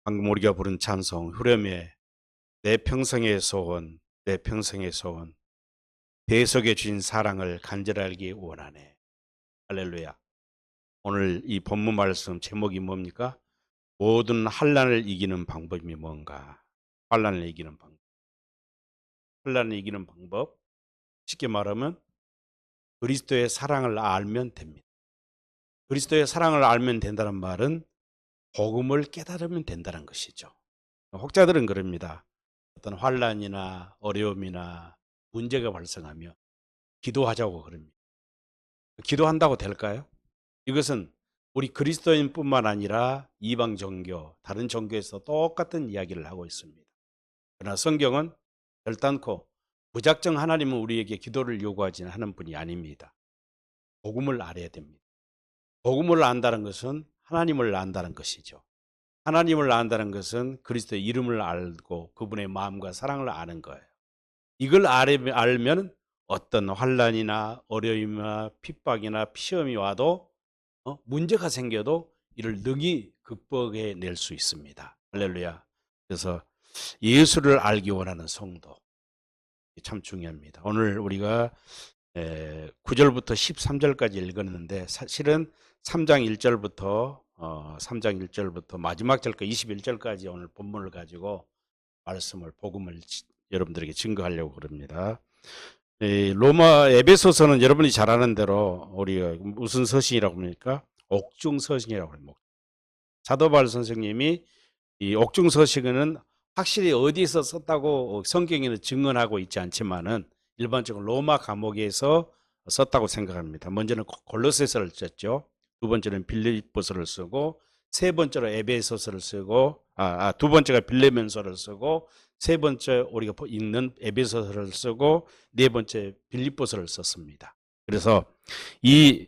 방금 우리가 부른 찬송 후렴에 내 평생의 소원, 내 평생의 소원, 대속에 주신 사랑을 간절히 알기 원하네. 할렐루야. 오늘 이 본문 말씀 제목이 뭡니까? 모든 환난을 이기는 방법이 뭔가? 환난을 이기는 방법. 환난을 이기는 방법. 쉽게 말하면 그리스도의 사랑을 알면 됩니다. 그리스도의 사랑을 알면 된다는 말은 복음을 깨달으면 된다는 것이죠. 혹자들은 그럽니다. 어떤 환난이나 어려움이나 문제가 발생하면 기도하자고 그럽니다. 기도한다고 될까요? 이것은 우리 그리스도인뿐만 아니라 이방 종교, 다른 종교에서 똑같은 이야기를 하고 있습니다. 그러나 성경은 결단코 무작정 하나님은 우리에게 기도를 요구하지는 하는 분이 아닙니다. 복음을 알아야 됩니다. 복음을 안다는 것은 하나님을 안다는 것이죠. 하나님을 안다는 것은 그리스도의 이름을 알고 그분의 마음과 사랑을 아는 거예요. 이걸 알면 어떤 환난이나 어려움이나 핍박이나 시험이 와도 문제가 생겨도 이를 능히 극복해 낼 수 있습니다. 할렐루야. 그래서 예수를 알기 원하는 성도 참 중요합니다. 오늘 우리가 9절부터 13절까지 읽었는데 사실은 3장 1절부터 마지막 절까지 21절까지 오늘 본문을 가지고 복음을 여러분들에게 증거하려고 그럽니다. 로마 에베소서는 여러분이 잘 아는 대로 우리가 무슨 서신이라고 합니까? 옥중 서신이라고 합니다. 사도 바울 선생님이 이 옥중 서신은 확실히 어디서 썼다고 성경에는 증언하고 있지 않지만은 일반적으로 로마 감옥에서 썼다고 생각합니다. 먼저는 골로새서를 썼죠. 두 번째는 빌립보서를 쓰고 세 번째로 에베소서를 쓰고 두 번째가 빌레몬서를 쓰고 세 번째 우리가 읽는 에베소서를 쓰고 네 번째 빌립보서를 썼습니다. 그래서 이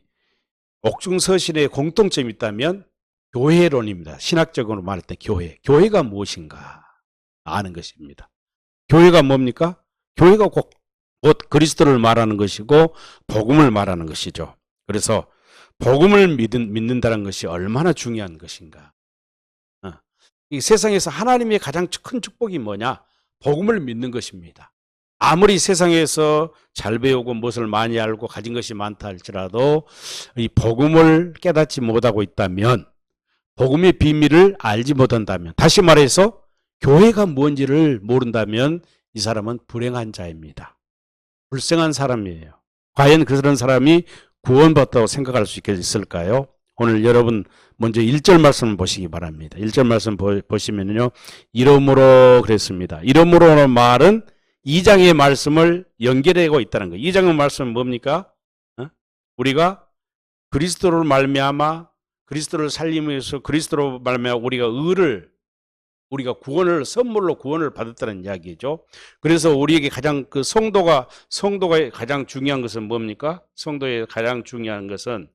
옥중 서신의 공통점이 있다면 교회론입니다. 신학적으로 말할 때 교회가 무엇인가 아는 것입니다. 교회가 뭡니까? 교회가 곧 그리스도를 말하는 것이고 복음을 말하는 것이죠. 그래서 복음을 믿는다는 것이 얼마나 중요한 것인가. 이 세상에서 하나님의 가장 큰 축복이 뭐냐? 복음을 믿는 것입니다. 아무리 세상에서 잘 배우고 무엇을 많이 알고 가진 것이 많다 할지라도 이 복음을 깨닫지 못하고 있다면, 복음의 비밀을 알지 못한다면, 다시 말해서 교회가 뭔지를 모른다면 이 사람은 불행한 자입니다. 불쌍한 사람이에요. 과연 그런 사람이 구원받다고 생각할 수 있을까요? 오늘 여러분 먼저 1절 말씀을 보시기 바랍니다. 1절 말씀 보시면요. 이러므로 그랬습니다. 이러므로는 말은 2장의 말씀을 연결하고 있다는 거예요. 2장의 말씀은 뭡니까? 우리가 그리스도를 말미암아 그리스도를 살림에서 그리스도로 말미암아 우리가 구원을 선물로 구원을 받았다는 이야기죠. 그래서 우리에게 가장 성도가 가장 중요한 것은 뭡니까? 성도의 가장 중요한 것은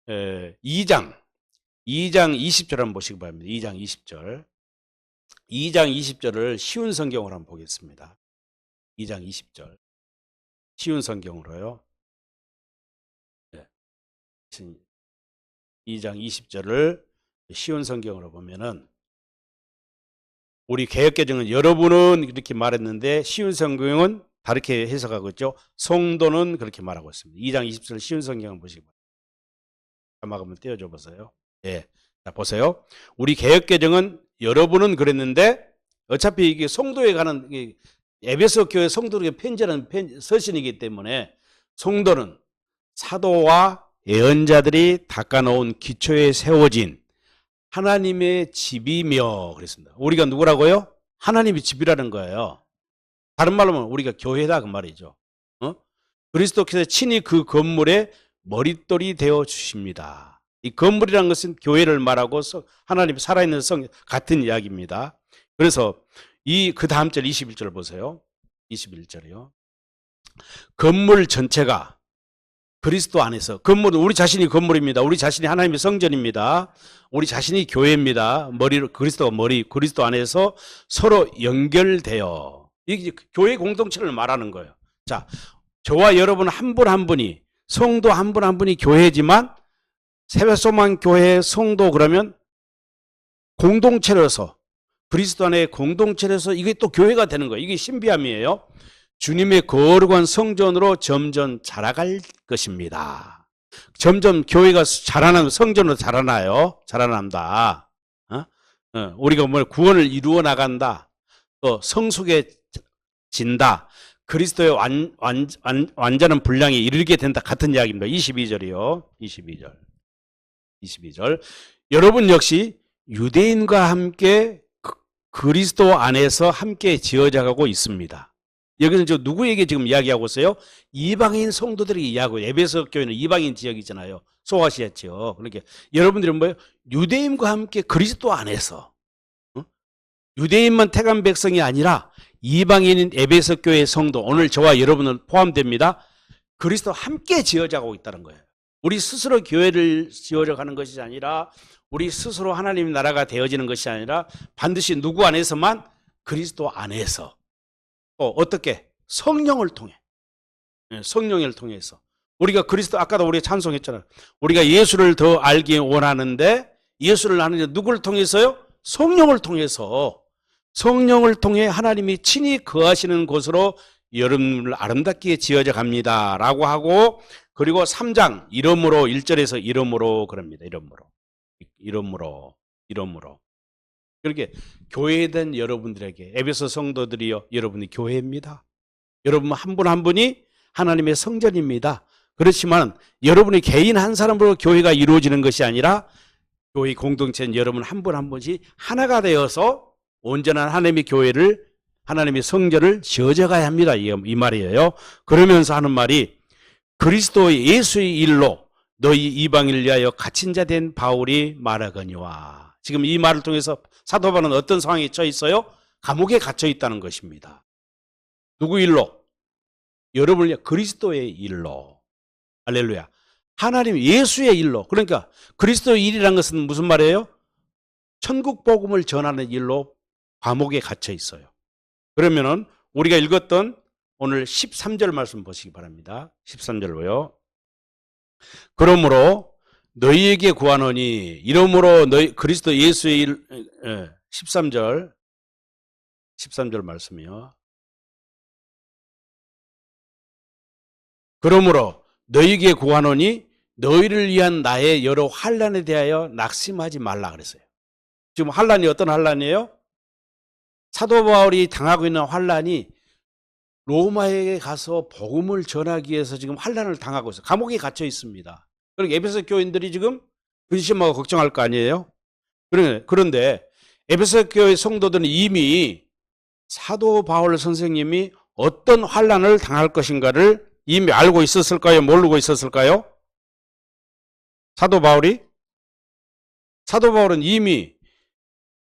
2장 20절 한번 보시기 바랍니다. 2장 20절. 2장 20절을 쉬운 성경으로 한번 보겠습니다. 2장 20절. 쉬운 성경으로요. 2장 20절을 쉬운 성경으로 보면은 우리 개역개정은 여러분은 이렇게 말했는데 쉬운 성경은 다르게 해석하고 있죠. 성도는 그렇게 말하고 있습니다. 2장 20절 쉬운 성경을 보시기 바랍니다. 자막 한번 띄워줘 보세요. 예. 자, 보세요. 우리 개역개정은 여러분은 그랬는데 어차피 이게 성도에 관한 에베소 교회 성도에게 편지하는 서신이기 때문에 성도는 사도와 예언자들이 닦아놓은 기초에 세워진 하나님의 집이며 그랬습니다. 우리가 누구라고요? 하나님의 집이라는 거예요. 다른 말로 하면 우리가 교회다 그 말이죠. 그리스도께서 친히 그 건물의 머릿돌이 되어 주십니다. 이 건물이라는 것은 교회를 말하고 하나님 살아있는 성 같은 이야기입니다. 그래서 그 다음 절 21절 보세요. 21절이요. 건물 전체가 그리스도 안에서, 건물은 우리 자신이 건물입니다. 우리 자신이 하나님의 성전입니다. 우리 자신이 교회입니다. 그리스도가 머리, 그리스도 안에서 서로 연결되어 이게 교회 공동체를 말하는 거예요. 자, 저와 여러분 한 분 한 분이, 성도 한 분 한 분이 교회지만 세배소망 교회 성도 그러면 공동체로서 그리스도 안에 공동체로서 이게 또 교회가 되는 거예요. 이게 신비함이에요. 주님의 거룩한 성전으로 점점 자라갈 것입니다. 점점 교회가 자라나면 성전으로 자라난다. 우리가 뭘 구원을 이루어 나간다. 또 성숙해진다. 그리스도의 완전한 분량에 이르게 된다. 같은 이야기입니다. 22절이요. 22절. 여러분 역시 유대인과 함께 그리스도 안에서 함께 지어져가고 있습니다. 여기는 저 누구에게 지금 이야기하고 있어요? 이방인 성도들에게 이야기하고, 에베소 교회는 이방인 지역이잖아요. 소아시아죠. 그러니까 여러분들은 뭐예요? 유대인과 함께 그리스도 안에서, 유대인만 택한 백성이 아니라 이방인인 에베소 교회 성도, 오늘 저와 여러분은 포함됩니다. 그리스도 함께 지어져가고 있다는 거예요. 우리 스스로 교회를 지어져 가는 것이 아니라, 우리 스스로 하나님의 나라가 되어지는 것이 아니라 반드시 누구 안에서만? 그리스도 안에서. 어떻게? 성령을 통해. 성령을 통해서. 우리가 그리스도, 아까도 우리가 찬송했잖아요. 우리가 예수를 더 알기 원하는데, 예수를 아는 누구를 통해서요? 성령을 통해서. 성령을 통해 하나님이 친히 거하시는 곳으로 여러분을 아름답게 지어져 갑니다. 라고 하고, 그리고 3장, 이름으로, 1절에서 이름으로 그럽니다. 이름으로. 그렇게 교회된 여러분들에게, 에베소 성도들이요, 여러분이 교회입니다. 여러분 한 분 한 분이 하나님의 성전입니다. 그렇지만 여러분이 개인 한 사람으로 교회가 이루어지는 것이 아니라 교회 공동체는 여러분 한 분 한 분씩 하나가 되어서 온전한 하나님의 교회를, 하나님의 성전을 지어져 가야 합니다. 이 말이에요. 그러면서 하는 말이, 그리스도 예수의 일로 너희 이방인을 위하여 갇힌 자 된 바울이 말하거니와. 지금 이 말을 통해서 사도 바울은 어떤 상황에 처해 있어요? 감옥에 갇혀 있다는 것입니다. 누구 일로? 여러분을 위해 그리스도의 일로. 할렐루야. 하나님 예수의 일로. 그러니까 그리스도의 일이라는 것은 무슨 말이에요? 천국 복음을 전하는 일로 감옥에 갇혀 있어요. 그러면은 우리가 읽었던 오늘 13절 말씀 보시기 바랍니다. 13절로요. 그러므로 너희에게 구하노니, 이러므로 너희 그리스도 예수의 일, 13절 말씀이요. 그러므로 너희에게 구하노니 너희를 위한 나의 여러 환난에 대하여 낙심하지 말라 그랬어요. 지금 환난이 어떤 환난이에요? 사도 바울이 당하고 있는 환난이 로마에 가서 복음을 전하기 위해서 지금 환난을 당하고 있어요. 감옥에 갇혀 있습니다. 그러니까 에베소 교인들이 지금 근심하고 걱정할 거 아니에요? 그런데 에베소 교회 성도들은 이미 사도 바울 선생님이 어떤 환난을 당할 것인가를 이미 알고 있었을까요? 모르고 있었을까요? 사도 바울은 이미,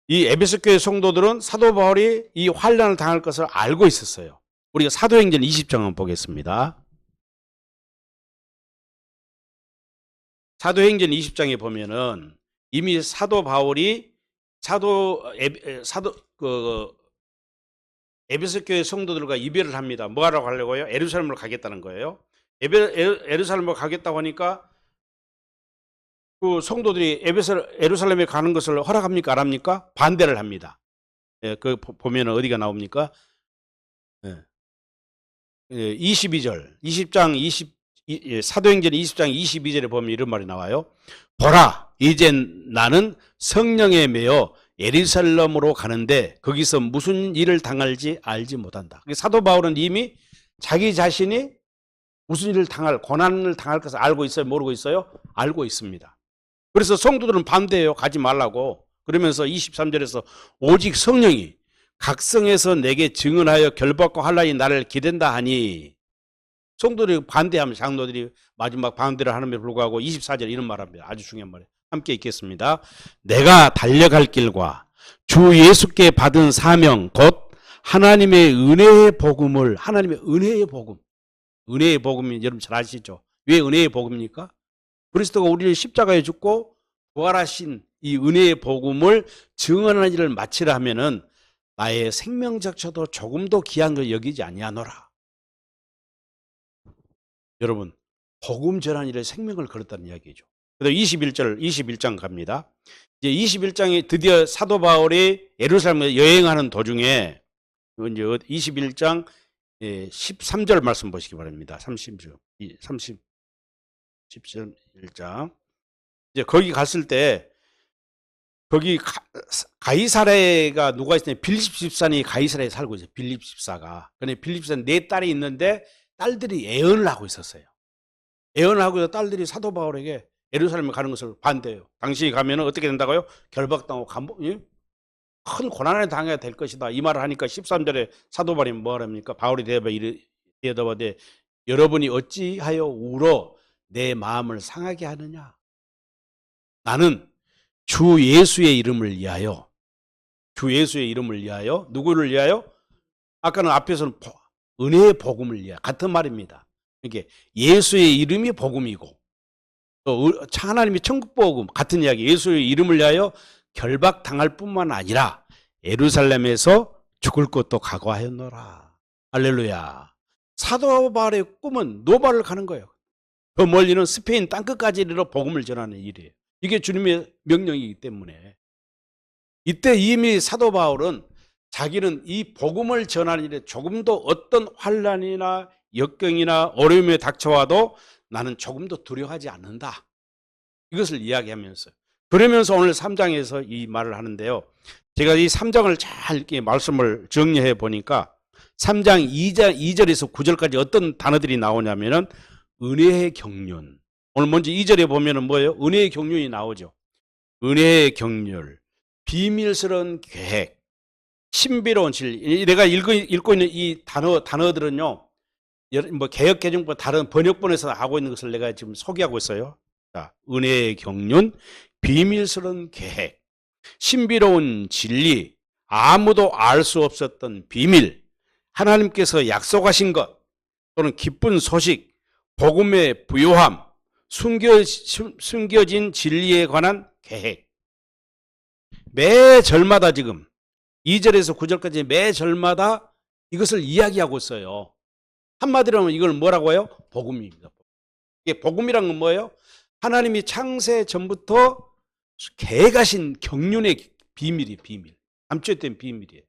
이 에베소 교회 성도들은 사도 바울이 이 환난을 당할 것을 알고 있었어요. 우리가 사도행전 20장을 보겠습니다. 사도행전 20장에 보면은 이미 사도 바울이 에베소 교회 성도들과 이별을 합니다. 뭐 하라고 하려고요? 예루살렘으로 가겠다는 거예요. 예루살렘으로 가겠다고 하니까 그 성도들이 예루살렘에 가는 것을 허락합니까? 안 합니까? 반대를 합니다. 그 보면 어디가 나옵니까? 22절, 사도행전 20장 22절에 보면 이런 말이 나와요. 보라, 이젠 나는 성령에 매여 예루살렘으로 가는데 거기서 무슨 일을 당할지 알지 못한다. 사도 바울은 이미 자기 자신이 무슨 일을 당할, 고난을 당할 것을 알고 있어요? 모르고 있어요? 알고 있습니다. 그래서 성도들은 반대해요. 가지 말라고. 그러면서 23절에서 오직 성령이 각성해서 내게 증언하여 결박과 환난이 나를 기댄다 하니, 성도들이 반대하면 장로들이 마지막 반대를 하는데 불구하고 24절 이런 말합니다. 아주 중요한 말이에요. 함께 읽겠습니다. 내가 달려갈 길과 주 예수께 받은 사명 곧 하나님의 은혜의 복음을, 하나님의 은혜의 복음이 여러분 잘 아시죠? 왜 은혜의 복음입니까? 그리스도가 우리를 십자가에 죽고 부활하신 이 은혜의 복음을 증언하는 일을 마치라 하면은 나의 생명적처도 조금도 귀한 걸 여기지 아니하노라. 여러분, 복음 전한 일에 생명을 걸었다는 이야기죠. 그래서 21장 갑니다. 이제 21장에 드디어 사도 바울이 예루살렘에 여행하는 도중에 이제 21장 13절 말씀 보시기 바랍니다. 11장. 이제 거기 갔을 때 거기 가이사랴가 누가 있었냐? 빌립 집사니 가이사랴에 살고 있어요. 빌립 집사가. 근데 빌립 집사는 네 딸이 있는데 딸들이 애언을 하고 있었어요. 애언을 하고 있어 딸들이 사도 바울에게 예루살렘에 가는 것을 반대해요. 당신이 가면 어떻게 된다고요? 결박당하고 큰 고난을 당해야 될 것이다. 이 말을 하니까 13절에 사도 바울이 뭐랍니까? 바울이 대답하되 여러분이 어찌하여 울어 내 마음을 상하게 하느냐? 나는 주 예수의 이름을 위하여 누구를 위하여? 아까는 앞에서는 은혜의 복음을 위하여 같은 말입니다. 이게 예수의 이름이 복음이고 또 하나님이 천국 복음 같은 이야기. 예수의 이름을 위하여 결박당할 뿐만 아니라 예루살렘에서 죽을 것도 각오하였노라. 할렐루야. 사도 바울의 꿈은 노바를 가는 거예요. 더 멀리는 스페인 땅끝까지 이르러 복음을 전하는 일이에요. 이게 주님의 명령이기 때문에 이때 이미 사도 바울은 자기는 이 복음을 전하는 일에 조금도 어떤 환난이나 역경이나 어려움에 닥쳐와도 나는 조금도 두려워하지 않는다. 이것을 이야기하면서 그러면서 오늘 3장에서 이 말을 하는데요. 제가 이 3장을 잘 이렇게 말씀을 정리해 보니까 3장 2절에서 9절까지 어떤 단어들이 나오냐면은 은혜의 경륜. 오늘 먼저 2절에 보면은 뭐예요? 은혜의 경륜이 나오죠. 은혜의 경륜, 비밀스러운 계획, 신비로운 진리. 내가 읽고 있는 이 단어들은요, 뭐 개역개정본 다른 번역본에서 하고 있는 것을 내가 지금 소개하고 있어요. 자, 은혜의 경륜, 비밀스러운 계획, 신비로운 진리, 아무도 알 수 없었던 비밀, 하나님께서 약속하신 것, 또는 기쁜 소식, 복음의 부요함, 숨겨진 진리에 관한 계획. 매 절마다 지금 2절에서 9절까지 매 절마다 이것을 이야기하고 있어요. 한마디로 하면 이걸 뭐라고 해요? 복음입니다. 이게 복음이란 건 뭐예요? 하나님이 창세 전부터 계획하신 경륜의 비밀이 감춰있던 비밀이에요.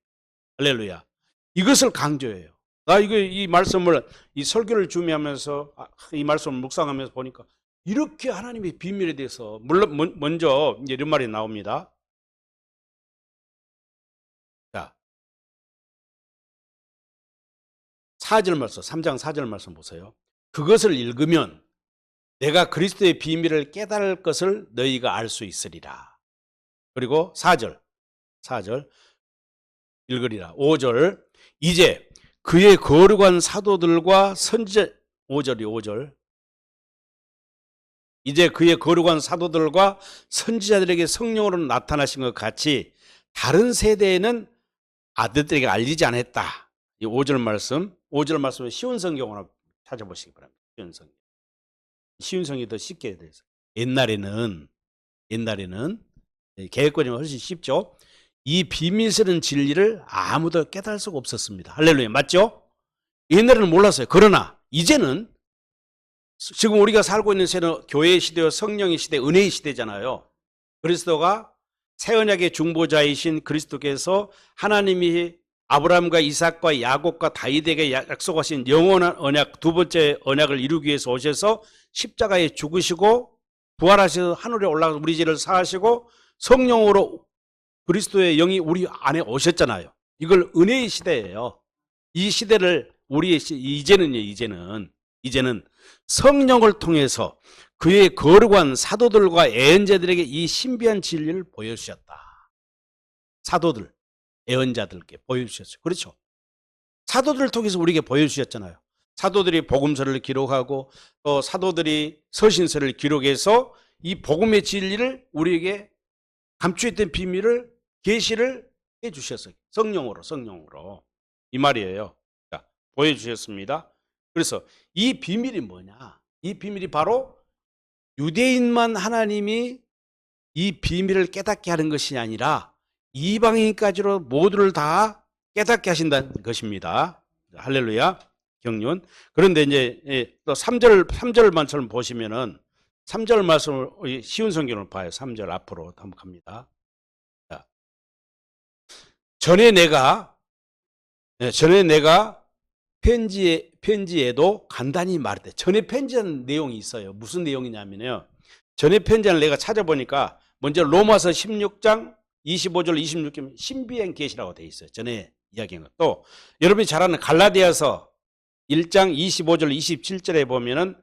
할렐루야. 이것을 강조해요. 나 이 말씀을 이 설교를 준비하면서 이 말씀을 묵상하면서 보니까 이렇게 하나님의 비밀에 대해서 물론 먼저 이런 말이 나옵니다. 자, 4절 말씀, 3장 4절 말씀 보세요. 그것을 읽으면 내가 그리스도의 비밀을 깨달을 것을 너희가 알 수 있으리라. 그리고 4절 읽으리라. 5절 이제 그의 거룩한 사도들과 선지자 5절 이제 그의 거룩한 사도들과 선지자들에게 성령으로 나타나신 것 같이 다른 세대에는 아들들에게 알리지 않았다. 이 5절 말씀은 쉬운 성경으로 찾아보시기 바랍니다. 쉬운 성경이 더 쉽게 돼서 옛날에는 계획권이면 훨씬 쉽죠. 이 비밀스러운 진리를 아무도 깨달을 수가 없었습니다. 할렐루야. 맞죠? 옛날에는 몰랐어요. 그러나 이제는 지금 우리가 살고 있는 시대는 교회의 시대와 성령의 시대, 은혜의 시대잖아요. 그리스도가 새 언약의 중보자이신 그리스도께서 하나님이 아브라함과 이삭과 야곱과 다윗에게 약속하신 영원한 언약, 두 번째 언약을 이루기 위해서 오셔서 십자가에 죽으시고 부활하셔서 하늘에 올라가서 우리 죄를 사하시고 성령으로 그리스도의 영이 우리 안에 오셨잖아요. 이걸 은혜의 시대예요. 이 시대를 이제는 성령을 통해서 그의 거룩한 사도들과 예언자들에게 이 신비한 진리를 보여주셨다. 사도들, 예언자들께 보여주셨어요. 그렇죠? 사도들을 통해서 우리에게 보여주셨잖아요. 사도들이 복음서를 기록하고 또 사도들이 서신서를 기록해서 이 복음의 진리를 우리에게 감추었던 비밀을 계시를 해주셨어요. 성령으로 이 말이에요. 자, 보여주셨습니다. 그래서 이 비밀이 뭐냐? 이 비밀이 바로 유대인만 하나님이 이 비밀을 깨닫게 하는 것이 아니라 이방인까지로 모두를 다 깨닫게 하신다는 것입니다. 할렐루야. 경륜. 그런데 이제 또 3절만처럼 보시면은 3절 말씀을 쉬운 성경을 봐요. 3절 앞으로 한번 갑니다. 자, 전에 내가 편지에도 간단히 말했대. 전에 편지한 내용이 있어요. 무슨 내용이냐면요. 전에 편지를 내가 찾아보니까 먼저 로마서 16장 25절 26절 신비한 계시라고 돼 있어요. 전에 이야기한 것. 또 여러분이 잘 아는 갈라디아서 1장 25절 27절에 보면은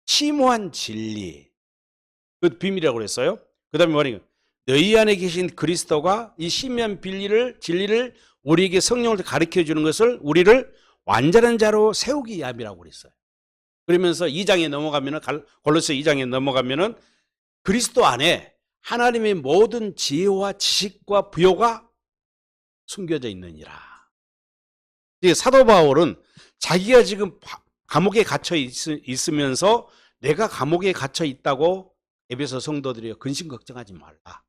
심오한 진리 그 비밀이라고 그랬어요. 그 다음에 뭐니 너희 안에 계신 그리스도가 이 심오한 진리를 우리에게 성령을 가르쳐 주는 것을 우리를 완전한 자로 세우기 위함이라고 그랬어요. 그러면서 2장에 넘어가면은 골로새 2장에 넘어가면은 그리스도 안에 하나님의 모든 지혜와 지식과 부요가 숨겨져 있느니라. 사도 바울은 자기가 지금 감옥에 갇혀 있으면서 내가 감옥에 갇혀 있다고 에베소 성도들이 근심 걱정하지 말라.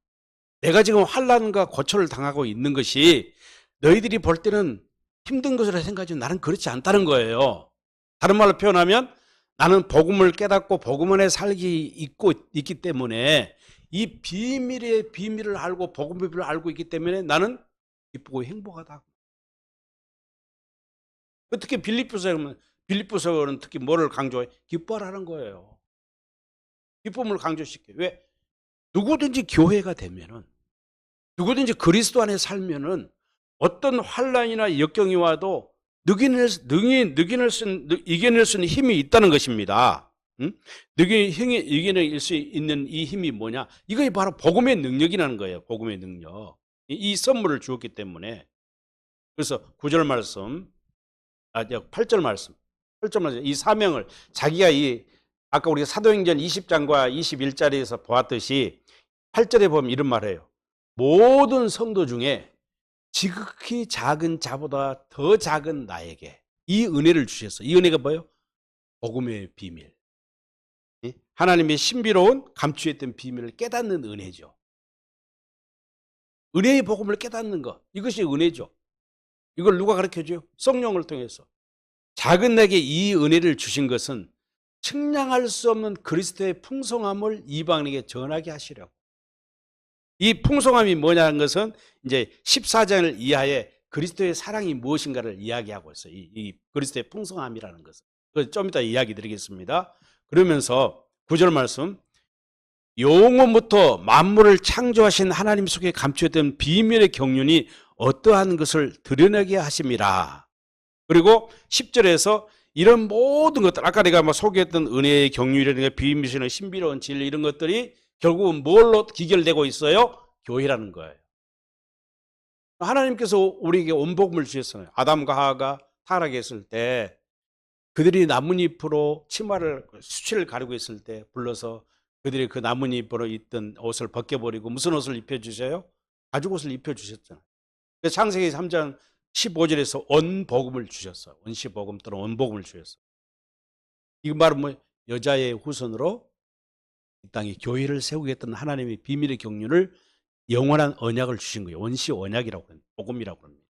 내가 지금 환난과 고초를 당하고 있는 것이 너희들이 볼 때는 힘든 것으로 생각하지만 나는 그렇지 않다는 거예요. 다른 말로 표현하면 나는 복음을 깨닫고 복음 안에 있기 때문에 이 비밀의 비밀을 알고 복음의 비밀을 알고 있기 때문에 나는 기쁘고 행복하다. 특히 빌립보서는 특히 뭐를 강조해? 기뻐하라는 거예요. 기쁨을 강조시켜. 왜? 누구든지 교회가 되면은 누구든지 그리스도 안에 살면은 어떤 환난이나 역경이 와도 이겨낼 수 있는 힘이 있다는 것입니다. 응? 이겨낼 수 있는 이 힘이 뭐냐? 이것이 바로 복음의 능력이라는 거예요. 복음의 능력. 이 선물을 주었기 때문에. 그래서 9절 말씀, 8절 말씀. 8절 말씀. 이 사명을 자기가 아까 우리가 사도행전 20장과 21절에서 보았듯이 8절에 보면 이런 말을 해요. 모든 성도 중에 지극히 작은 자보다 더 작은 나에게 이 은혜를 주셨어요. 이 은혜가 뭐예요? 복음의 비밀. 하나님의 신비로운 감추했던 비밀을 깨닫는 은혜죠. 은혜의 복음을 깨닫는 것. 이것이 은혜죠. 이걸 누가 가르쳐줘요? 성령을 통해서. 작은 내게 이 은혜를 주신 것은 측량할 수 없는 그리스도의 풍성함을 이방인에게 전하게 하시려고. 이 풍성함이 뭐냐는 것은 이제 14장을 이하에 그리스도의 사랑이 무엇인가를 이야기하고 있어요. 이 그리스도의 풍성함이라는 것은. 좀 이따 이야기 드리겠습니다. 그러면서 9절 말씀. 영원부터 만물을 창조하신 하나님 속에 감추었던 비밀의 경륜이 어떠한 것을 드러내게 하심이라. 그리고 10절에서 이런 모든 것들, 아까 내가 소개했던 은혜의 경륜이라든가 비밀의 신비로운 진리 이런 것들이 결국은 뭘로 기결되고 있어요? 교회라는 거예요. 하나님께서 우리에게 온 복음을 주셨어요. 아담과 하와가 타락했을 때 그들이 나뭇잎으로 수치를 가리고 있을 때 불러서 그들이 그 나뭇잎으로 있던 옷을 벗겨버리고 무슨 옷을 입혀주셔요? 가죽옷을 입혀주셨잖아요. 창세기 3장 15절에서 언복음을 주셨어. 언시복음 또는 언복음을 주셨어. 이 말은 뭐 여자의 후손으로 이 땅에 교회를 세우겠다는 하나님의 비밀의 경륜을 영원한 언약을 주신 거예요. 원시 언약이라고 합니다. 복음이라고 합니다.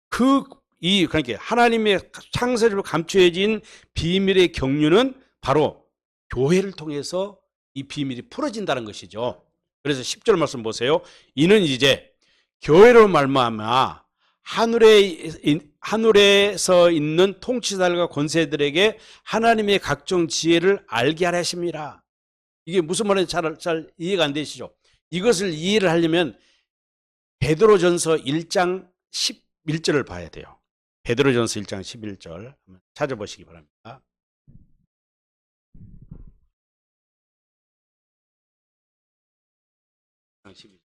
그러니까 하나님의 창세적으로 감추어진 비밀의 경륜은 바로 교회를 통해서 이 비밀이 풀어진다는 것이죠. 그래서 10절 말씀 보세요. 이는 이제 교회로 말미암아 하늘에서 있는 통치자들과 권세들에게 하나님의 각종 지혜를 알게 하려 하심이라. 이게 무슨 말인지 잘 이해가 안 되시죠? 이것을 이해를 하려면 베드로전서 1장 11절을 봐야 돼요. 베드로전서 1장 11절 찾아보시기 바랍니다. 11절.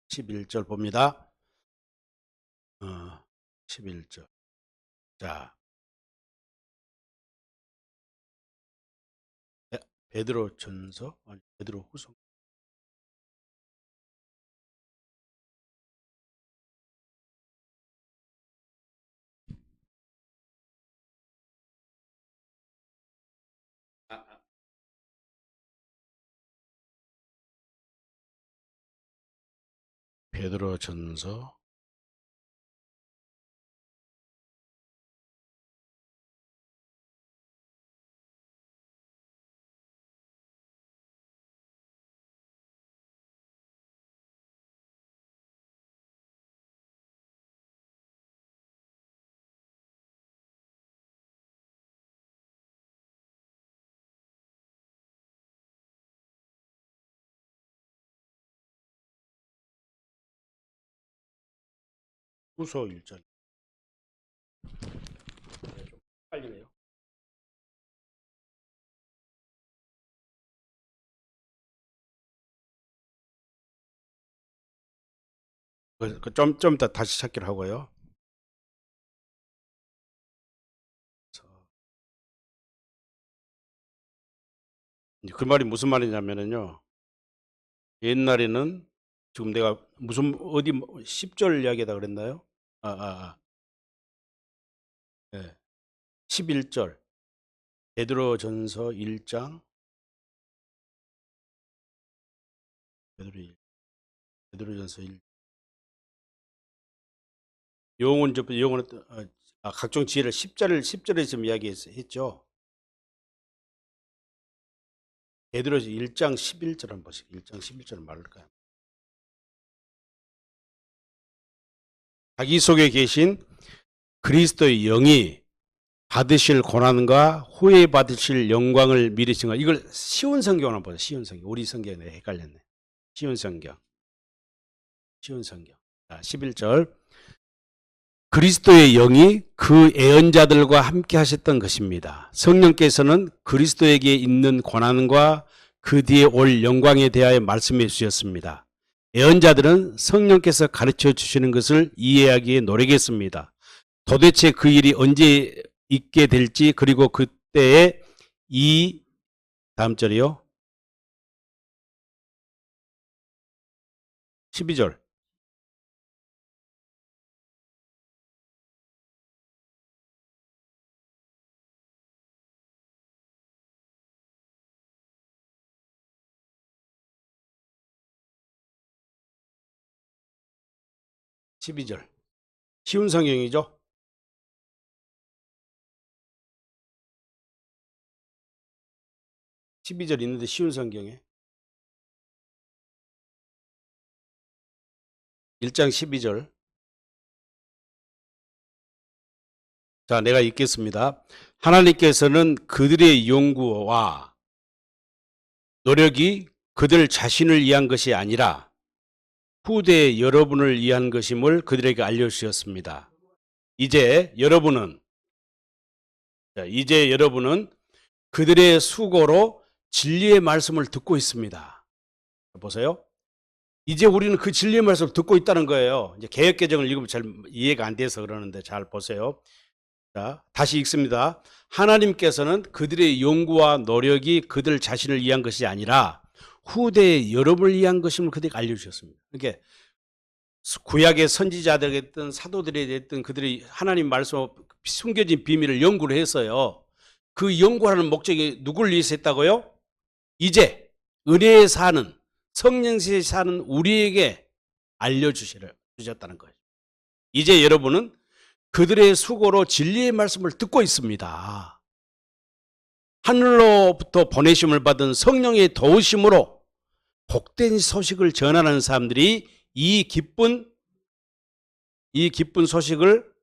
11절 봅니다. 11절. 자, 베드로전서 아니 베드로후서 베드로전서 1절. 좀 헷갈리네요. 좀 이따 다시 찾기를 하고요. 그 말이 무슨 말이냐면요. 옛날에는 지금 내가 무슨 어디 10절 이야기다 그랬나요? 예. 11절. 베드로전서 1장. 베드로전서 1. 영혼 접근 영혼 각종 지혜를 10절에 지금 이야기했죠. 베드로전서 1장 11절 한번 보시죠. 1장 11절 말을까요? 자기 속에 계신 그리스도의 영이 받으실 고난과 후에 받으실 영광을 미리 증거. 이걸 쉬운 성경 한번 보세요. 쉬운 성경. 우리 성경에 헷갈렸네. 쉬운 성경. 자, 11절. 그리스도의 영이 그 애언자들과 함께 하셨던 것입니다. 성령께서는 그리스도에게 있는 고난과 그 뒤에 올 영광에 대하여 말씀해 주셨습니다. 애언자들은 성령께서 가르쳐 주시는 것을 이해하기에 노력했습니다. 도대체 그 일이 언제 있게 될지, 그리고 그때에 이 다음 절이요. 12절. 쉬운 성경이죠? 12절 있는데 쉬운 성경에 1장 12절. 자, 내가 읽겠습니다. 하나님께서는 그들의 연구와 노력이 그들 자신을 위한 것이 아니라 후대 여러분을 위한 것임을 그들에게 알려주셨습니다. 이제 여러분은 그들의 수고로 진리의 말씀을 듣고 있습니다. 보세요. 이제 우리는 그 진리의 말씀을 듣고 있다는 거예요. 이제 개역개정을 읽으면 잘 이해가 안 돼서 그러는데 잘 보세요. 자, 다시 읽습니다. 하나님께서는 그들의 연구와 노력이 그들 자신을 위한 것이 아니라 후대의 여러분을 위한 것임을 그들에게 알려주셨습니다. 그러니까 구약의 선지자들이 됐든 사도들이 됐든 그들이 하나님 말씀 숨겨진 비밀을 연구를 해서요. 그 연구하는 목적이 누구를 위해서 했다고요? 이제 은혜에 사는 성령에 사는 우리에게 알려주셨다는 거예요. 이제 여러분은 그들의 수고로 진리의 말씀을 듣고 있습니다. 하늘로부터 보내심을 받은 성령의 도우심으로 복된 소식을 전하는 사람들이 이 기쁜 소식을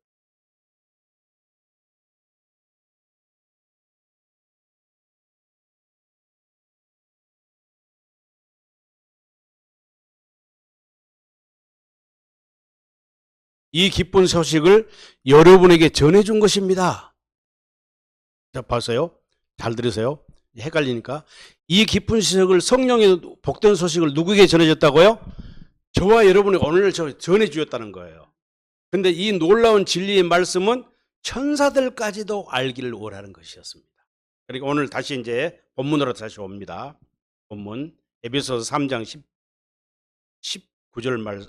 여러분에게 전해준 것입니다. 자, 봐서요. 잘 들으세요. 헷갈리니까. 이 기쁜 소식을, 성령의 복된 소식을 누구에게 전해줬다고요? 저와 여러분이 오늘 전해주었다는 거예요. 근데 이 놀라운 진리의 말씀은 천사들까지도 알기를 원하는 것이었습니다. 그리고 오늘 다시 이제 본문으로 다시 옵니다. 본문 에베소서 3장 19절 말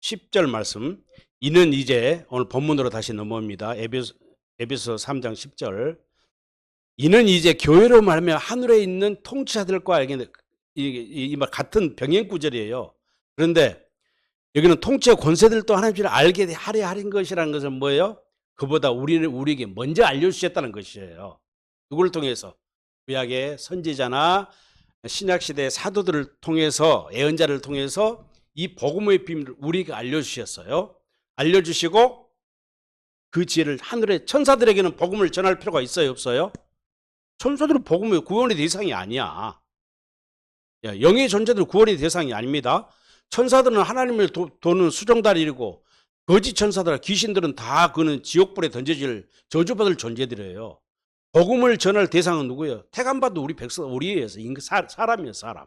10절 말씀. 이는 이제 오늘 본문으로 다시 넘어옵니다. 에베소서 3장 10절. 이는 이제 교회로 말하며 하늘에 있는 통치자들과 알겠는데 이 같은 병행 구절이에요. 그런데 여기는 통치의 권세들도 하나님을 알게 하려 하는 것이라는 것은 뭐예요? 그보다 우리에게 먼저 알려주셨다는 것이에요. 누구를 통해서? 구약의 선지자나 신약시대의 사도들을 통해서, 예언자를 통해서 이 복음의 비밀을 우리에게 알려주셨어요. 알려주시고 그 지혜를 하늘의 천사들에게는 복음을 전할 필요가 있어요, 없어요? 천사들은 복음의 구원의 대상이 아니야. 영의 존재들은 구원의 대상이 아닙니다. 천사들은 하나님을 도는 수종다리이고 거짓 천사들, 귀신들은 다 그는 지옥불에 던져질 저주받을 존재들이에요. 복음을 전할 대상은 누구예요? 택함받은 우리 백성, 우리에서 사람이에요, 사람.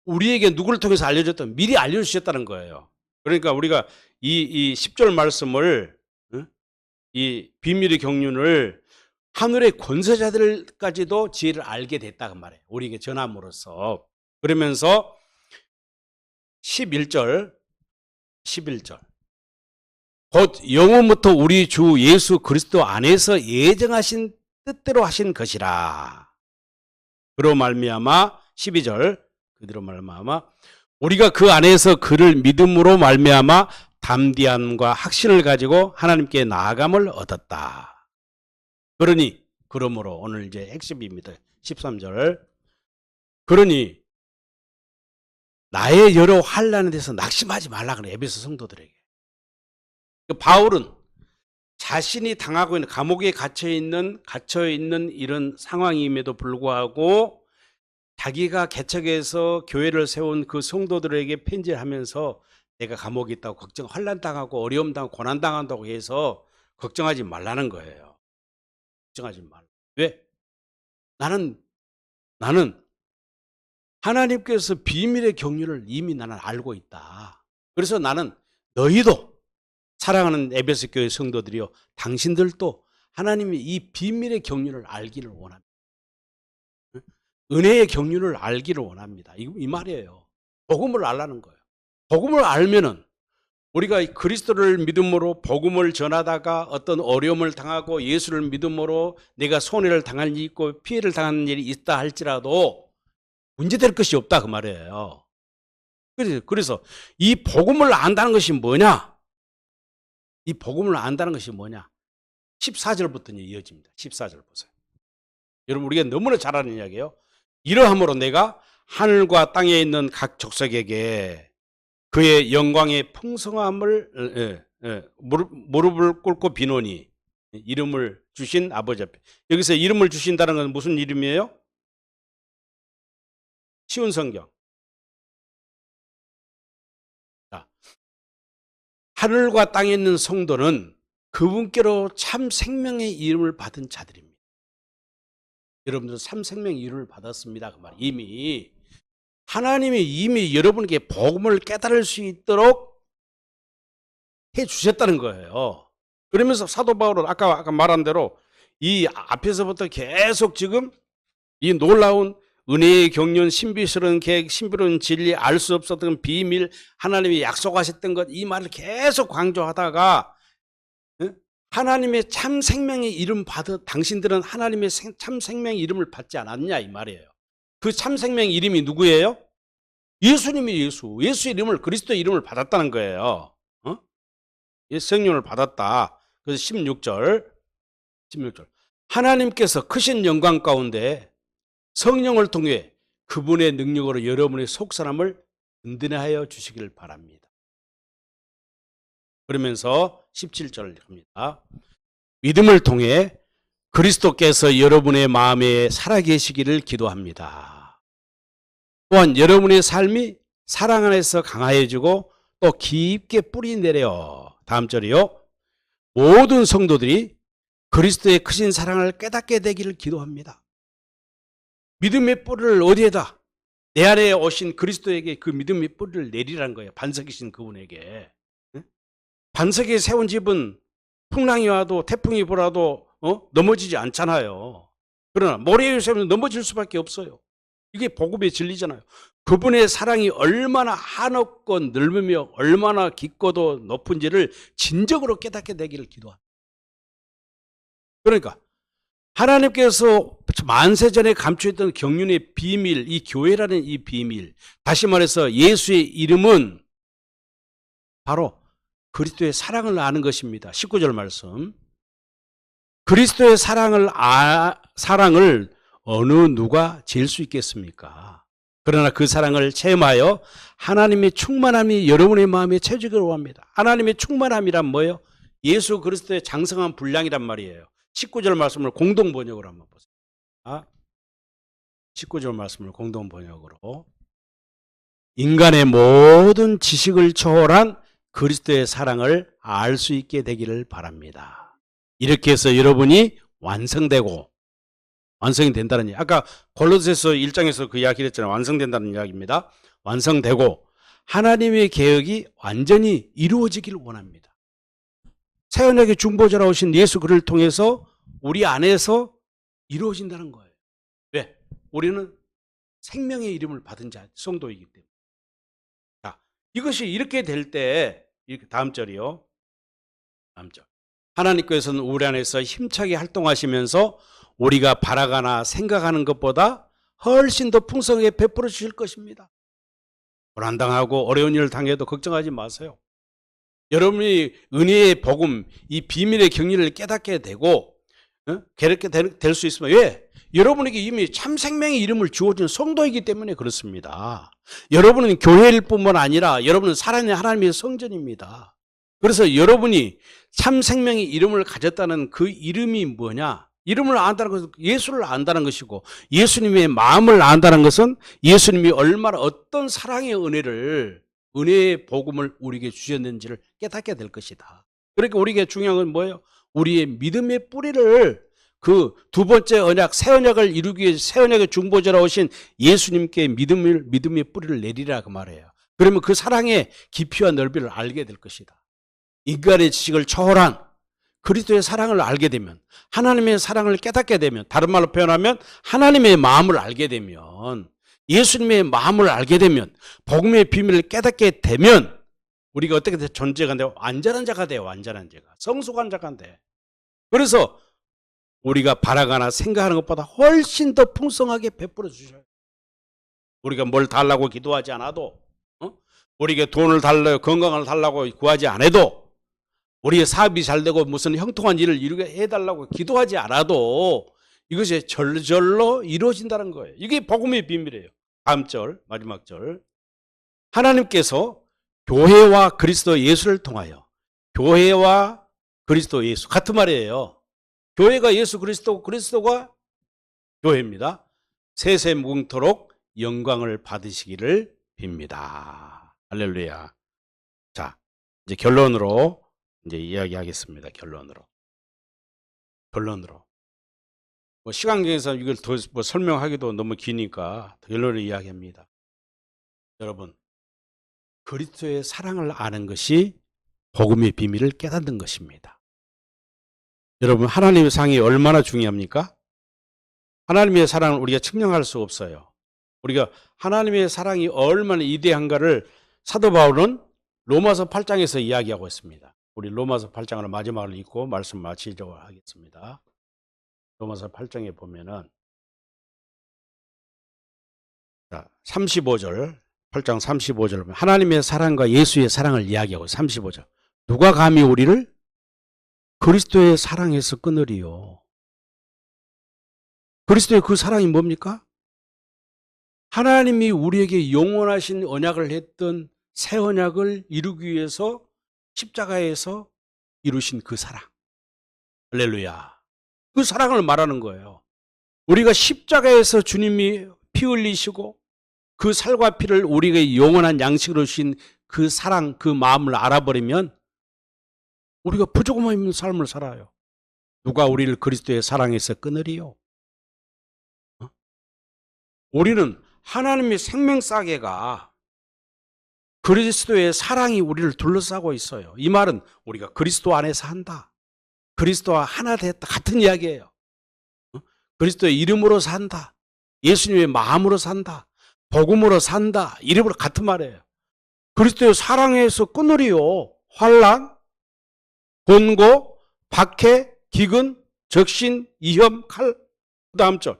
우리에게 누구를 통해서 알려줬던, 미리 알려주셨다는 거예요. 그러니까 우리가 이 10절 말씀을, 이 비밀의 경륜을 하늘의 권세자들까지도 지혜를 알게 됐다고 말해요. 우리에게 전함으로써. 그러면서 11절 곧 영원부터 우리 주 예수 그리스도 안에서 예정하신 뜻대로 하신 것이라. 그로 말미암아 12절 그대로 말미암아 우리가 그 안에서 그를 믿음으로 말미암아 담대함과 확신을 가지고 하나님께 나아감을 얻었다. 그러므로 오늘 이제 핵심입니다. 13절. 그러니 나의 여러 환난에 대해서 낙심하지 말라 그래, 에베소 성도들에게. 바울은 자신이 당하고 있는, 감옥에 갇혀 있는 이런 상황임에도 불구하고 자기가 개척해서 교회를 세운 그 성도들에게 편지를 하면서 내가 감옥에 있다고 환난 당하고 어려움 당하고 고난 당한다고 해서 걱정하지 말라는 거예요. 걱정하지 말라. 왜? 나는 하나님께서 비밀의 경륜을 이미 나는 알고 있다. 그래서 나는 너희도, 사랑하는 에베소 교회 성도들이요, 당신들도 하나님이 이 비밀의 경륜을 알기를 원합니다. 은혜의 경륜을 알기를 원합니다. 이 말이에요. 복음을 알라는 거예요. 복음을 알면은 우리가 그리스도를 믿음으로 복음을 전하다가 어떤 어려움을 당하고 예수를 믿음으로 내가 손해를 당할 일이 있고 피해를 당하는 일이 있다 할지라도 문제될 것이 없다 그 말이에요. 그래서 이 복음을 안다는 것이 뭐냐? 이 복음을 안다는 것이 뭐냐? 14절부터 이어집니다. 14절 보세요. 여러분 우리가 너무나 잘 아는 이야기예요. 이러함으로 내가 하늘과 땅에 있는 각 족속에게 그의 영광의 풍성함을 무릎을 꿇고 비노니, 이름을 주신 아버지 앞에. 여기서 이름을 주신다는 건 무슨 이름이에요? 쉬운 성경. 자, 하늘과 땅에 있는 성도는 그분께로 참 생명의 이름을 받은 자들입니다. 여러분들 참 생명의 이름을 받았습니다. 그 말. 이미 하나님이 이미 여러분에게 복음을 깨달을 수 있도록 해 주셨다는 거예요. 그러면서 사도 바울은 아까 말한 대로 이 앞에서부터 계속 지금 이 놀라운 은혜의 경륜, 신비스러운 계획, 신비로운 진리, 알 수 없었던 비밀, 하나님이 약속하셨던 것, 이 말을 계속 강조하다가 하나님의 참 생명의 이름 당신들은 하나님의 참 생명의 이름을 받지 않았냐 이 말이에요. 그 참 생명의 이름이 누구예요? 예수님이 예수의 이름을, 그리스도의 이름을 받았다는 거예요. 성령을 받았다. 그래서 16절 하나님께서 크신 영광 가운데 성령을 통해 그분의 능력으로 여러분의 속사람을 든든하여 주시기를 바랍니다. 그러면서 17절을 합니다. 믿음을 통해 그리스도께서 여러분의 마음에 살아계시기를 기도합니다. 또한 여러분의 삶이 사랑 안에서 강화해지고 또 깊게 뿌리 내려, 다음 절이요, 모든 성도들이 그리스도의 크신 사랑을 깨닫게 되기를 기도합니다. 믿음의 뿌리를 어디에다? 내 안에 오신 그리스도에게 그 믿음의 뿌리를 내리라는 거예요. 반석이신 그분에게. 반석에 세운 집은 풍랑이 와도 태풍이 불어도 넘어지지 않잖아요. 그러나 모래 위에 세우면 넘어질 수밖에 없어요. 이게 복음의 진리잖아요. 그분의 사랑이 얼마나 한없고 넓으며 얼마나 깊고도 높은지를 진정으로 깨닫게 되기를 기도합니다. 그러니까 하나님께서 만세전에 감추었던 경륜의 비밀, 이 교회라는 이 비밀, 다시 말해서 예수의 이름은 바로 그리스도의 사랑을 아는 것입니다. 19절 말씀. 그리스도의 사랑을 어느 누가 잴 수 있겠습니까? 그러나 그 사랑을 체험하여 하나님의 충만함이 여러분의 마음에 채워지기로 합니다. 하나님의 충만함이란 뭐예요? 예수 그리스도의 장성한 분량이란 말이에요. 19절 말씀을 공동 번역으로 한번 보세요. 19절 말씀을 공동 번역으로. 인간의 모든 지식을 초월한 그리스도의 사랑을 알 수 있게 되기를 바랍니다. 이렇게 해서 여러분이 완성되고, 완성이 된다는 얘기. 아까 골로새서 1장에서 그 이야기를 했잖아요. 완성된다는 이야기입니다. 완성되고 하나님의 계획이 완전히 이루어지기를 원합니다. 새 언약의 중보자라 오신 예수 그를 통해서 우리 안에서 이루어진다는 거예요. 왜? 우리는 생명의 이름을 받은 자, 성도이기 때문에. 자, 이것이 이렇게 될 때, 다음 절이요. 다음 절. 하나님께서는 우리 안에서 힘차게 활동하시면서 우리가 바라거나 생각하는 것보다 훨씬 더 풍성하게 베풀어 주실 것입니다. 고난당하고 어려운 일을 당해도 걱정하지 마세요. 여러분이 은혜의 복음, 이 비밀의 경리를 깨닫게 되고 그렇게 될 수 있으면, 왜? 여러분에게 이미 참 생명의 이름을 주어진 성도이기 때문에 그렇습니다. 여러분은 교회일 뿐만 아니라 여러분은 살아있는 하나님의 성전입니다. 그래서 여러분이 참 생명의 이름을 가졌다는 그 이름이 뭐냐? 이름을 안다는 것은 예수를 안다는 것이고, 예수님의 마음을 안다는 것은 예수님이 얼마나 어떤 사랑의 은혜의 복음을 우리에게 주셨는지를 깨닫게 될 것이다. 그러니까 우리에게 중요한 건 뭐예요? 우리의 믿음의 뿌리를, 그 두 번째 언약, 새 언약을 이루기 위해 새 언약의 중보자라 오신 예수님께 믿음의 뿌리를 내리라 그 말이에요. 그러면 그 사랑의 깊이와 넓이를 알게 될 것이다. 인간의 지식을 초월한 그리스도의 사랑을 알게 되면, 하나님의 사랑을 깨닫게 되면, 다른 말로 표현하면 하나님의 마음을 알게 되면, 예수님의 마음을 알게 되면, 복음의 비밀을 깨닫게 되면 우리가 어떻게 돼? 존재가 돼요? 완전한 자가 돼요. 완전한 자가. 성숙한 자가 돼. 그래서 우리가 바라거나 생각하는 것보다 훨씬 더 풍성하게 베풀어 주셔요. 우리가 뭘 달라고 기도하지 않아도, 우리에게 돈을 달라고, 건강을 달라고 구하지 않아도, 우리의 사업이 잘 되고 무슨 형통한 일을 이루게 해달라고 기도하지 않아도 이것이 절절로 이루어진다는 거예요. 이게 복음의 비밀이에요. 다음 절, 마지막 절. 하나님께서 교회와 그리스도 예수를 통하여, 교회와 그리스도 예수 같은 말이에요. 교회가 예수 그리스도고 그리스도가 교회입니다. 세세무궁토록 영광을 받으시기를 빕니다. 할렐루야. 자, 이제 결론으로 이제 이야기하겠습니다. 결론으로. 뭐 시간경에서 이걸 더 뭐 설명하기도 너무 기니까 결론을 이야기합니다. 여러분, 그리스도의 사랑을 아는 것이 복음의 비밀을 깨닫는 것입니다. 여러분, 하나님의 사랑이 얼마나 중요합니까? 하나님의 사랑을 우리가 측량할 수 없어요. 우리가 하나님의 사랑이 얼마나 위대한가를 사도 바울은 로마서 8장에서 이야기하고 있습니다. 우리 로마서 8장을 마지막으로 읽고 말씀 마치려고 하겠습니다. 로마서 8장에 보면은 35절, 8장 35절 보면 하나님의 사랑과 예수의 사랑을 이야기하고 35절. 누가 감히 우리를 그리스도의 사랑에서 끊으리요. 그리스도의 그 사랑이 뭡니까? 하나님이 우리에게 영원하신 언약을 했던 새 언약을 이루기 위해서 십자가에서 이루신 그 사랑. 할렐루야. 그 사랑을 말하는 거예요. 우리가 십자가에서 주님이 피 흘리시고 그 살과 피를 우리에게 영원한 양식으로 주신 그 사랑, 그 마음을 알아버리면 우리가 부족함 없는 삶을 살아요. 누가 우리를 그리스도의 사랑에서 끊으리요? 우리는 하나님의 생명싸개가 그리스도의 사랑이 우리를 둘러싸고 있어요. 이 말은 우리가 그리스도 안에서 한다. 그리스도와 하나 됐다. 같은 이야기예요. 그리스도의 이름으로 산다. 예수님의 마음으로 산다. 복음으로 산다. 이름으로 같은 말이에요. 그리스도의 사랑에서 끊으리요. 환난, 곤고, 박해, 기근, 적신, 위험, 칼. 그 다음 절.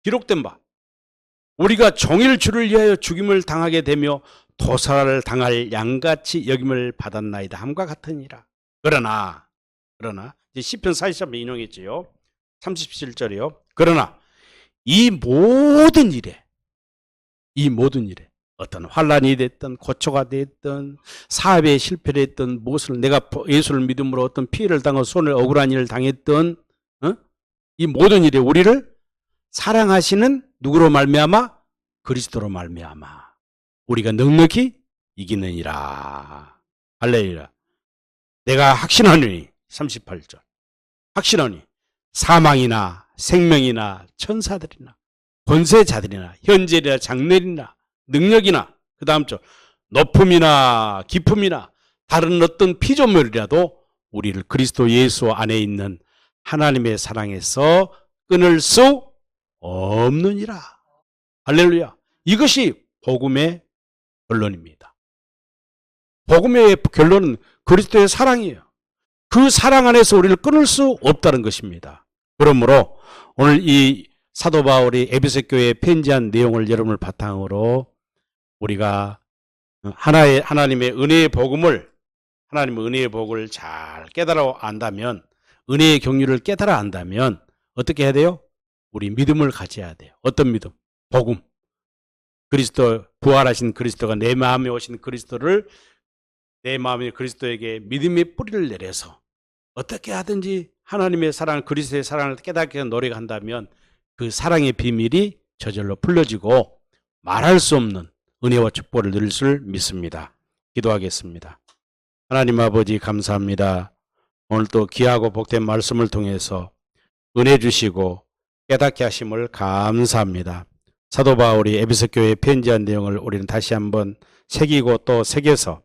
기록된 바. 우리가 종일 주를 위하여 죽임을 당하게 되며 도살을 당할 양같이 여김을 받았나이다 함과 같으니라. 그러나 이제 시편 43편 인용했지요. 37절이요. 그러나 이 모든 일에 어떤 환란이 됐든 고초가 됐든 사업에 실패를 했든 무엇을 내가 예수를 믿음으로 어떤 피해를 당하고 손을 억울한 일을 당했든 이 모든 일에 우리를 사랑하시는 누구로 말미암아? 그리스도로 말미암아 우리가 넉넉히 이기느니라. 할렐루야. 내가 확신하노니 38절 확신하니 사망이나 생명이나 천사들이나 권세자들이나 현재나 장래이나 능력이나 그 다음 절 높음이나 깊음이나 다른 어떤 피조물이라도 우리를 그리스도 예수 안에 있는 하나님의 사랑에서 끊을 수 없느니라. 할렐루야. 이것이 복음의 결론입니다. 복음의 결론은 그리스도의 사랑이에요. 그 사랑 안에서 우리를 끊을 수 없다는 것입니다. 그러므로 오늘 이 사도 바울이 에베소 교회에 편지한 내용을 여러분을 바탕으로 우리가 하나님의 은혜의 복음을 잘 깨달아 안다면, 은혜의 경륜을 깨달아 안다면 어떻게 해야 돼요? 우리 믿음을 가져야 돼요. 어떤 믿음? 복음. 그리스도, 부활하신 그리스도가 내 마음에 오신 그리스도를 내 마음에 그리스도에게 믿음의 뿌리를 내려서 어떻게 하든지 하나님의 사랑, 그리스도의 사랑을 깨닫게 노력한다면 그 사랑의 비밀이 저절로 풀려지고 말할 수 없는 은혜와 축복을 누릴 줄 믿습니다. 기도하겠습니다. 하나님 아버지 감사합니다. 오늘 또 귀하고 복된 말씀을 통해서 은혜 주시고 깨닫게 하심을 감사합니다. 사도 바울이 에베소 교회에 편지한 내용을 우리는 다시 한번 새기고 또 새겨서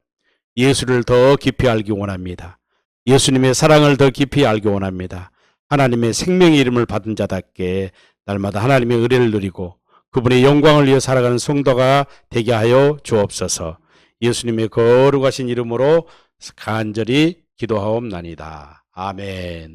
예수를 더 깊이 알기 원합니다. 예수님의 사랑을 더 깊이 알기 원합니다. 하나님의 생명의 이름을 받은 자답게 날마다 하나님의 은혜를 누리고 그분의 영광을 위해 살아가는 성도가 되게 하여 주옵소서. 예수님의 거룩하신 이름으로 간절히 기도하옵나이다. 아멘.